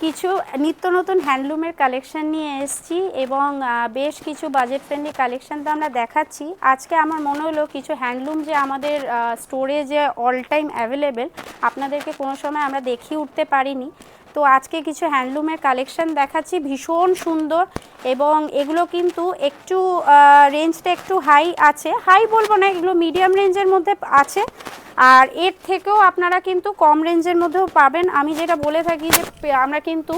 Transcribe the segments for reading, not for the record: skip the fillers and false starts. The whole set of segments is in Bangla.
কিছু নিত্য নতুন হ্যান্ডলুমের কালেকশন নিয়ে এসেছি এবং বেশ কিছু বাজেট ফ্রেন্ডলি কালেকশন তো আমরা দেখাচ্ছি। আজকে আমার মনে হলো কিছু হ্যান্ডলুম যে আমাদের স্টোরে যে অল টাইম অ্যাভেলেবেল, আপনাদেরকে কোনো সময় আমরা দেখিয়ে উঠতে পারিনি। তো আজকে কিছু হ্যান্ডলুমের কালেকশন দেখাচ্ছি, ভীষণ সুন্দর এবং এগুলো কিন্তু একটু রেঞ্জটা একটু হাই আছে, হাই বলবো না, এগুলো মিডিয়াম রেঞ্জের মধ্যে আছে। আর এর থেকেও আপনারা কিন্তু কম রেঞ্জের মধ্যেও পাবেন। আমি যেটা বলে থাকি যে আমরা কিন্তু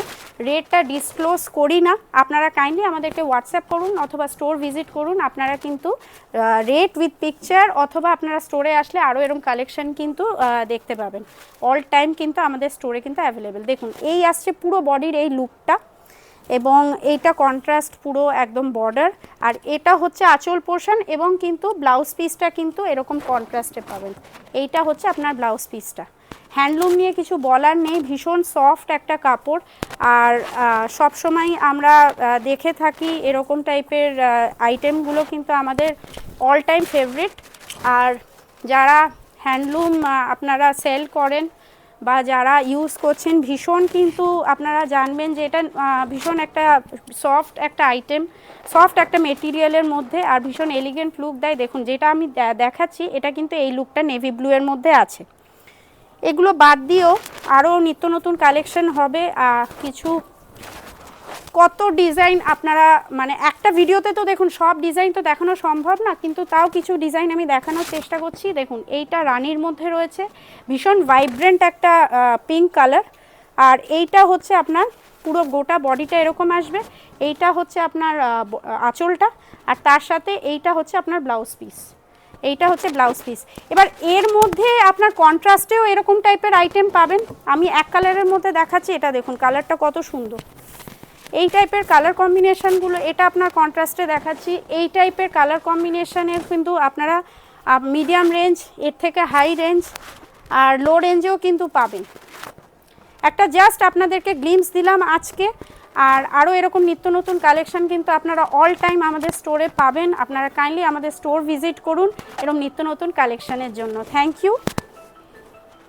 রেটটা ডিসক্লোজ করি না, আপনারা কাইন্ডলি আমাদেরকে হোয়াটসঅ্যাপ করুন অথবা স্টোর ভিজিট করুন, আপনারা কিন্তু রেট উইথ পিকচার অথবা আপনারা স্টোরে আসলে আরও এরকম কালেকশন কিন্তু দেখতে পাবেন। অল টাইম কিন্তু আমাদের স্টোরে কিন্তু অ্যাভেলেবেল। দেখুন এই আসছে পুরো বডির এই লুকটা এবং এইটা কন্ট্রাস্ট পুরো একদম বর্ডার, আর এটা হচ্ছে আঁচল পোর্শন এবং কিন্তু ব্লাউজ পিসটা কিন্তু এরকম কন্ট্রাস্টে পাবেন। এইটা হচ্ছে আপনার ব্লাউজ পিসটা। হ্যান্ডলুম নিয়ে কিছু বলার নেই, ভীষণ সফট একটা কাপড়। আর সব সময় আমরা দেখে থাকি এরকম টাইপের আইটেমগুলো কিন্তু আমাদের অল টাইম ফেভারিট। আর যারা হ্যান্ডলুম আপনারা সেল করেন বা যারা ইউজ করছেন, ভীষণ কিন্তু আপনারা জানবেন যে এটা ভীষণ একটা সফট একটা আইটেম, সফট একটা মেটেরিয়ালের মধ্যে, আর ভীষণ এলিগেন্ট লুক দেয়। দেখুন যেটা আমি দেখাচ্ছি এটা কিন্তু এই লুকটা নেভি ব্লু এর মধ্যে আছে। এগুলো বাদ দিয়েও আরও নিত্য নতুন কালেকশন হবে। কিছু কত ডিজাইন আপনারা মানে একটা ভিডিওতে তো দেখুন সব ডিজাইন তো দেখানো সম্ভব না, কিন্তু তাও কিছু ডিজাইন আমি দেখানোর চেষ্টা করছি। দেখুন এইটা রানীর মধ্যে রয়েছে, ভীষণ ভাইব্রেন্ট একটা পিঙ্ক কালার। আর এইটা হচ্ছে আপনার পুরো গোটা বডিটা এরকম আসবে, এইটা হচ্ছে আপনার আঁচলটা, আর তার সাথে এইটা হচ্ছে আপনার ব্লাউজ পিস। এইটা হচ্ছে ব্লাউজ পিস। এবার এর মধ্যে আপনার কন্ট্রাস্টেও এরকম টাইপের আইটেম পাবেন। আমি এক কালারের মধ্যে দেখাচ্ছি, এটা দেখুন কালারটা কত সুন্দর। এই টাইপের কালার কম্বিনেশনগুলো, এটা আপনার কন্ট্রাস্টে দেখাচ্ছি। এই টাইপের কালার কম্বিনেশনের কিন্তু আপনারা মিডিয়াম রেঞ্জ, এর থেকে হাই রেঞ্জ আর লো রেঞ্জেও কিন্তু পাবেন। একটা জাস্ট আপনাদেরকে গ্লিমস দিলাম আজকে। আর আরও এরকম নিত্য নতুন কালেকশন কিন্তু আপনারা অল টাইম আমাদের স্টোরে পাবেন। আপনারা কাইন্ডলি আমাদের স্টোর ভিজিট করুন এরকম নিত্য নতুন কালেকশনের জন্য। Thank you.